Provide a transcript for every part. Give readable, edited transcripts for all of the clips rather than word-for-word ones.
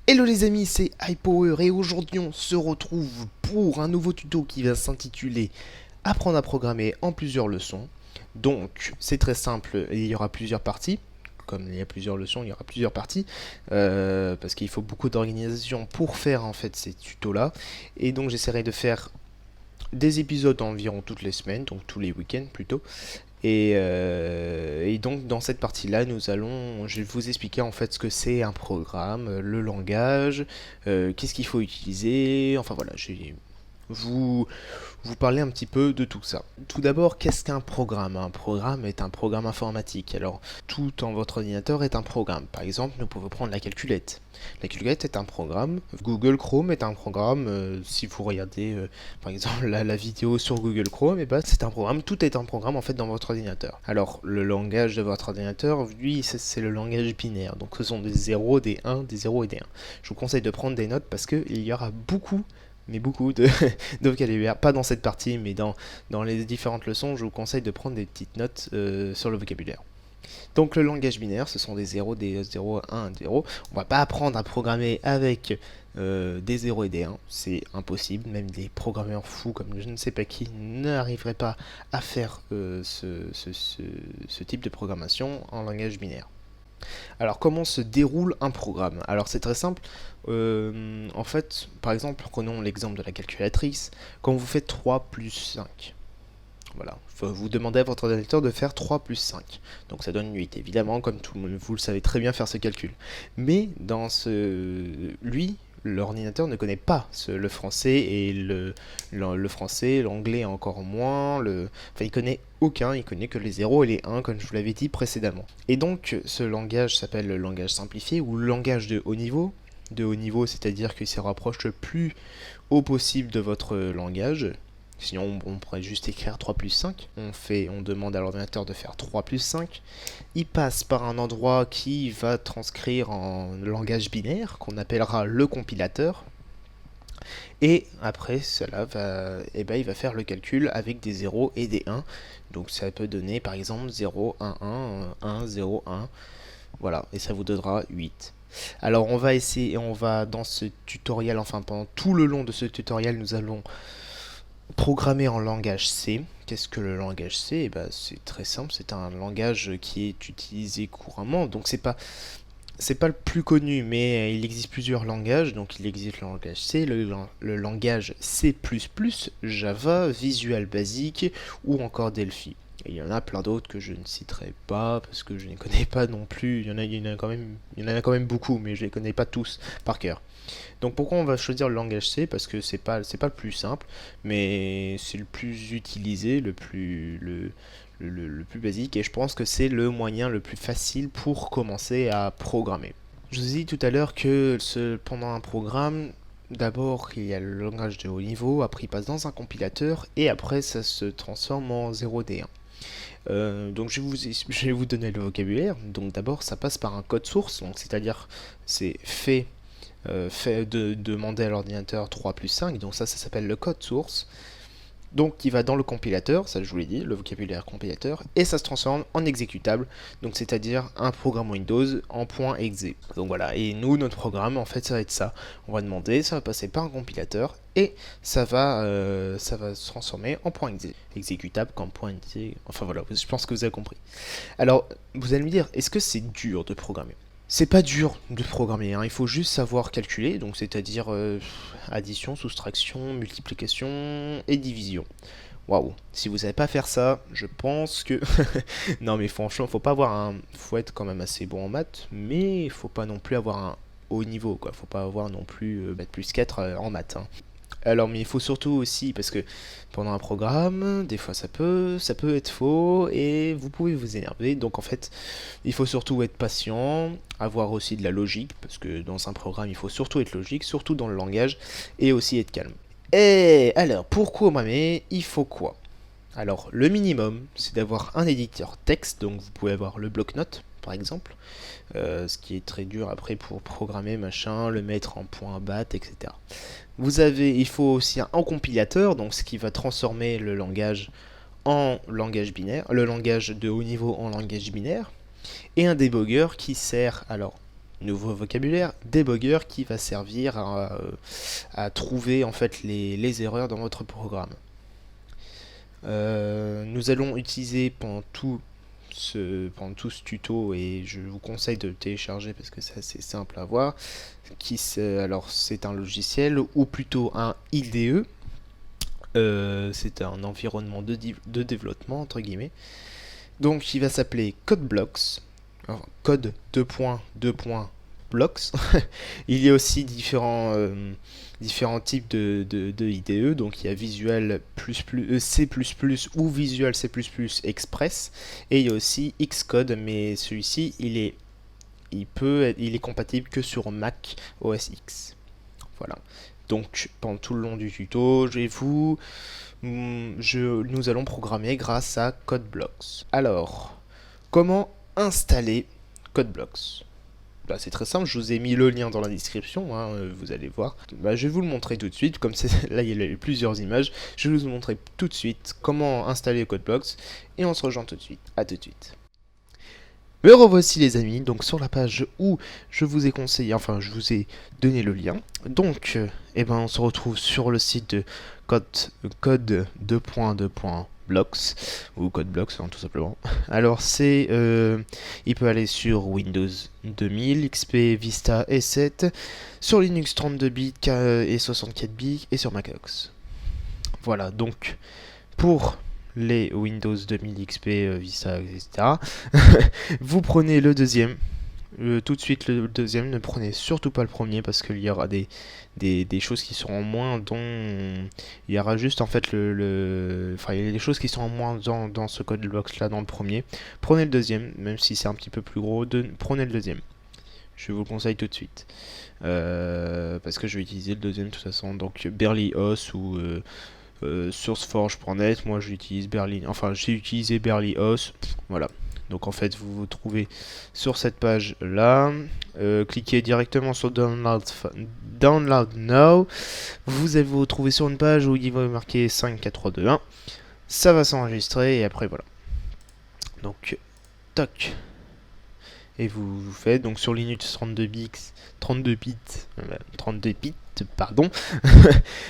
Hello les amis, c'est iPower et aujourd'hui on se retrouve pour un nouveau tuto qui va s'intituler Apprendre à programmer en plusieurs leçons. Donc c'est très simple, il y aura plusieurs parties. Comme il y a plusieurs leçons, il y aura plusieurs parties parce qu'il faut beaucoup d'organisation pour faire en fait ces tutos là. Et donc j'essaierai de faire des épisodes environ toutes les semaines, donc tous les week-ends plutôt. Et donc dans cette partie-là, je vais vous expliquer en fait ce que c'est un programme, le langage, qu'est-ce qu'il faut utiliser, enfin voilà, vous, vous parler un petit peu de tout ça. Tout d'abord, qu'est-ce qu'un programme? Un programme est un programme informatique. Alors, tout dans votre ordinateur est un programme. Par exemple, nous pouvons prendre la calculette. La calculette est un programme. Google Chrome est un programme. Si vous regardez, par exemple, la vidéo sur Google Chrome, et ben, c'est un programme. Tout est un programme en fait dans votre ordinateur. Alors, le langage de votre ordinateur, lui, c'est le langage binaire. Donc, ce sont des 0, des 1, des 0 et des 1. Je vous conseille de prendre des notes parce qu'il y aura beaucoup de, de vocabulaire, pas dans cette partie, mais dans les différentes leçons, je vous conseille de prendre des petites notes sur le vocabulaire. Donc le langage binaire, ce sont des 0, des 0, 1, 0. On va pas apprendre à programmer avec des 0 et des 1, c'est impossible. Même des programmeurs fous comme je ne sais pas qui n'arriveraient pas à faire ce type de programmation en langage binaire. Alors comment se déroule un programme? Alors c'est très simple. En fait, par exemple, prenons l'exemple de la calculatrice. Quand vous faites 3 plus 5, voilà, vous demandez à votre ordinateur de faire 3 plus 5. Donc ça donne 8, évidemment, comme tout le monde, vous le savez très bien faire ce calcul. Mais dans l'ordinateur ne connaît pas le français et le français, l'anglais encore moins, enfin il connaît aucun, il connaît que les 0 et les 1 comme je vous l'avais dit précédemment. Et donc ce langage s'appelle le langage simplifié ou le langage de haut niveau. De haut niveau, c'est-à-dire qu'il se rapproche le plus haut possible de votre langage. Sinon, on pourrait juste écrire 3 plus 5. On demande à l'ordinateur de faire 3 plus 5. Il passe par un endroit qui va transcrire en langage binaire, qu'on appellera le compilateur. Et après cela, il va faire le calcul avec des 0 et des 1. Donc ça peut donner par exemple 0, 1, 1, 1, 0, 1. Voilà, et ça vous donnera 8. Alors on va essayer, dans ce tutoriel, enfin pendant tout le long de ce tutoriel, nous allons programmer en langage C. Qu'est-ce que le langage C? C'est très simple, c'est un langage qui est utilisé couramment, donc c'est pas le plus connu, mais il existe plusieurs langages. Donc il existe le langage C, le langage C++, Java, Visual Basic ou encore Delphi. Et il y en a plein d'autres que je ne citerai pas parce que je ne connais pas non plus. Il y en a quand même beaucoup, mais je ne les connais pas tous par cœur. Donc pourquoi on va choisir le langage C? Parce que c'est pas le plus simple, mais c'est le plus utilisé, le plus basique, et je pense que c'est le moyen le plus facile pour commencer à programmer. Je vous ai dit tout à l'heure que pendant un programme, d'abord il y a le langage de haut niveau, après il passe dans un compilateur, et après ça se transforme en 0D1. Donc je vais vous donner le vocabulaire. Donc d'abord ça passe par un code source, donc c'est-à-dire c'est fait de demander à l'ordinateur 3 plus 5, donc ça s'appelle le code source. Donc qui va dans le compilateur, ça je vous l'ai dit, le vocabulaire compilateur, et ça se transforme en exécutable, donc c'est-à-dire un programme Windows en .exe. Donc voilà, et nous, notre programme, en fait, ça va être ça. On va demander, ça va passer par un compilateur, et ça va se transformer en .exe. Exécutable comme .exe, enfin voilà, je pense que vous avez compris. Alors, vous allez me dire, est-ce que c'est dur de programmer? C'est pas dur de programmer, hein. Il faut juste savoir calculer, donc c'est-à-dire addition, soustraction, multiplication et division. Waouh, si vous savez pas faire ça, je pense que... non mais franchement, faut être quand même assez bon en maths, mais il faut pas non plus avoir un haut niveau, quoi. Faut pas avoir non plus bac plus 4 en maths, hein. Alors, mais il faut surtout aussi, parce que pendant un programme, des fois ça peut être faux et vous pouvez vous énerver. Donc en fait, il faut surtout être patient, avoir aussi de la logique, parce que dans un programme, il faut surtout être logique, surtout dans le langage, et aussi être calme. Et alors, pour programmer, il faut quoi? Alors, le minimum, c'est d'avoir un éditeur texte, donc vous pouvez avoir le bloc-notes, par exemple, ce qui est très dur après pour programmer, machin, le mettre en point bat, etc. Il faut aussi un compilateur, donc ce qui va transformer le langage en langage binaire, le langage de haut niveau en langage binaire, et un debugger qui sert, alors, nouveau vocabulaire, debugger, qui va servir à trouver en fait les erreurs dans votre programme. Nous allons utiliser pendant tout ce tuto, et je vous conseille de le télécharger parce que c'est assez simple à voir, alors c'est un logiciel, ou plutôt un IDE, c'est un environnement de développement entre guillemets, donc il va s'appeler CodeBlocks, alors, code 2.2.blocks. Il y a aussi différents types de IDE, donc il y a Visual C++ ou Visual C++ Express, et il y a aussi Xcode, mais celui-ci il est compatible que sur Mac OS X. Voilà. Donc pendant tout le long du tuto, nous allons programmer grâce à CodeBlocks. Alors, comment installer CodeBlocks? Bah, c'est très simple, je vous ai mis le lien dans la description, hein, vous allez voir. Bah, je vais vous le montrer tout de suite, comme là il y a plusieurs images, je vais vous montrer tout de suite comment installer CodeBlocks, et on se rejoint tout de suite. À tout de suite. Me revoici les amis, donc sur la page où je vous ai conseillé, enfin je vous ai donné le lien. Donc, on se retrouve sur le site de code 2.2.blocks, ou CodeBlocks hein, tout simplement. Alors il peut aller sur Windows 2000, XP, Vista et 7, sur Linux 32 bits et 64 bits, et sur macOS. Voilà, donc pour les Windows 2000 XP, Vista, etc. Vous prenez le deuxième, tout de suite le deuxième, ne prenez surtout pas le premier parce qu'il y aura des choses qui seront en moins, dont il y aura juste en fait enfin il y a des choses qui sont en moins dans ce code box là dans le premier. Prenez le deuxième, même si c'est un petit peu plus gros, prenez le deuxième. Je vous le conseille tout de suite. Parce que je vais utiliser le deuxième de toute façon, donc Berlioz ou sourceforge.net, moi j'utilise j'ai utilisé Berlioz, voilà. Donc en fait vous vous trouvez sur cette page là, cliquez directement sur download now, vous allez vous retrouver sur une page où il va marquer 5, 4, 3, 2, 1, ça va s'enregistrer et après voilà. Donc toc, et vous faites donc sur Linux 32 bits, pardon.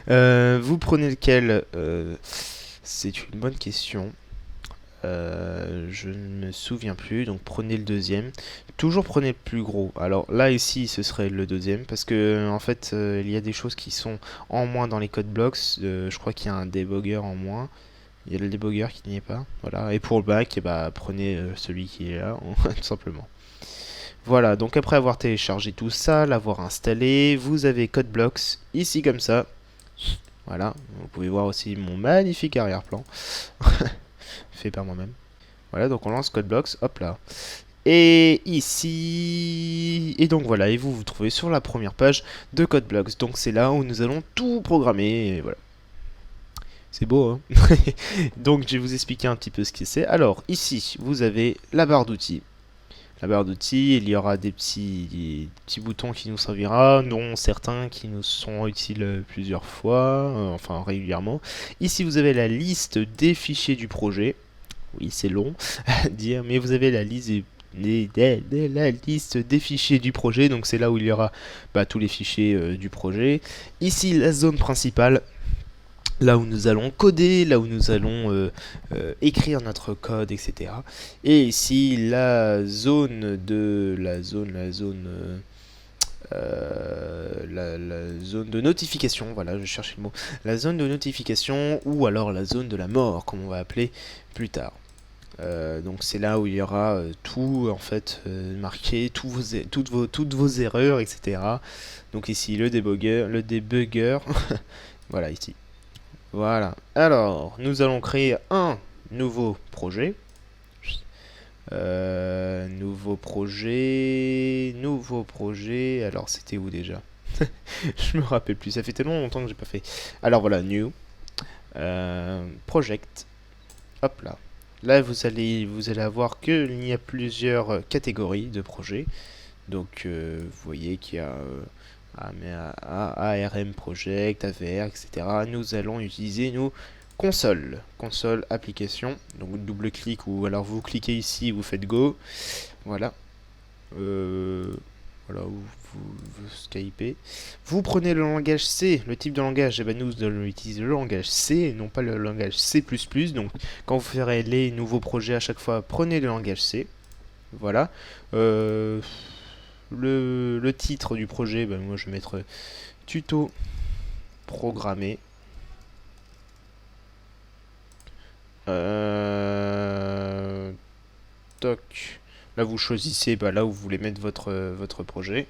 Vous prenez lequel? C'est une bonne question. Je ne me souviens plus, donc prenez le deuxième. Toujours prenez le plus gros. Alors là ici ce serait le deuxième parce que en fait il y a des choses qui sont en moins dans les code blocks. Je crois qu'il y a un debugger en moins. Il y a le debugger qui n'y est pas. Voilà. Et pour le back, prenez celui qui est là, tout simplement. Voilà, donc après avoir téléchargé tout ça, l'avoir installé, vous avez CodeBlocks ici comme ça. Voilà, vous pouvez voir aussi mon magnifique arrière-plan, fait par moi-même. Voilà, donc on lance CodeBlocks, hop là. Et ici, et donc voilà, et vous vous trouvez sur la première page de CodeBlocks. Donc c'est là où nous allons tout programmer, et voilà. C'est beau, hein. Donc je vais vous expliquer un petit peu ce que c'est. Alors ici, vous avez la barre d'outils. La barre d'outils, il y aura des petits boutons qui nous servira, dont certains qui nous sont utiles plusieurs fois, enfin régulièrement. Ici vous avez la liste des fichiers du projet. Oui, c'est long à dire, mais vous avez la liste des fichiers du projet, donc c'est là où il y aura tous les fichiers du projet. Ici la zone principale, là où nous allons coder, là où nous allons écrire notre code, etc. Et ici la zone de notification, voilà, je cherchais le mot, la zone de notification, ou alors la zone de la mort, comme on va appeler plus tard. Donc c'est là où il y aura tout en fait marqué, toutes vos erreurs, etc. Donc ici le debugger, voilà ici. Voilà, alors nous allons créer un nouveau projet. Nouveau projet, alors c'était où déjà? Je me rappelle plus, ça fait tellement longtemps que j'ai pas fait. Alors voilà, new, project, hop là. Là vous allez avoir qu'il y a plusieurs catégories de projets. Donc vous voyez qu'il y a ARM Project, AVR, etc. Nous allons utiliser nos console application. Donc double clic, ou alors vous cliquez ici, vous faites go. Voilà. Voilà, voilà, vous Skypez. Vous prenez le langage C, le type de langage, et ben nous allons utiliser le langage C et non pas le langage C++. Donc quand vous ferez les nouveaux projets à chaque fois, prenez le langage C. Voilà. Le titre du projet, ben moi je vais mettre tuto programmé. Toc. Là vous choisissez là où vous voulez mettre votre projet.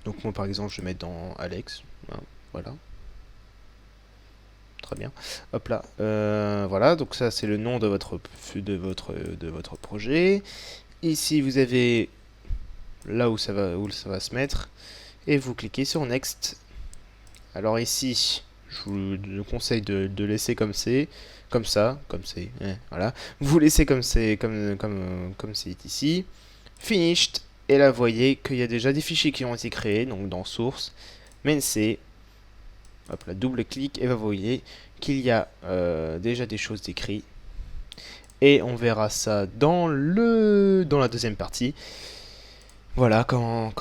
Donc moi par exemple je vais mettre dans Alex. Hein, voilà. Très bien. Hop là. Voilà, donc ça c'est le nom de votre projet. Ici vous avez là où ça va se mettre. Et vous cliquez sur Next. Alors ici, je vous conseille de laisser comme c'est. Comme ça, voilà. Vous laissez comme c'est ici. Finished. Et là, vous voyez qu'il y a déjà des fichiers qui ont été créés, donc dans Source, mainC. Hop là, double-clic, et vous voyez qu'il y a déjà des choses décrites. Et on verra ça dans la deuxième partie. Voilà, comment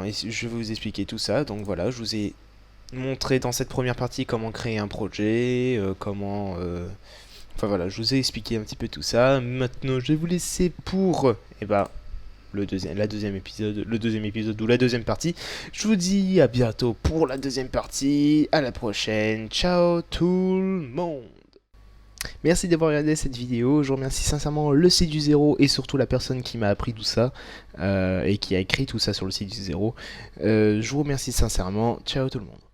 je vais vous expliquer tout ça. Donc voilà, je vous ai montré dans cette première partie comment créer un projet, enfin voilà, je vous ai expliqué un petit peu tout ça. Maintenant, je vais vous laisser pour le deuxième épisode ou la deuxième partie. Je vous dis à bientôt pour la deuxième partie. À la prochaine. Ciao tout le monde. Merci d'avoir regardé cette vidéo. Je remercie sincèrement le site du zéro et surtout la personne qui m'a appris tout ça et qui a écrit tout ça sur le site du zéro. Je vous remercie sincèrement. Ciao tout le monde.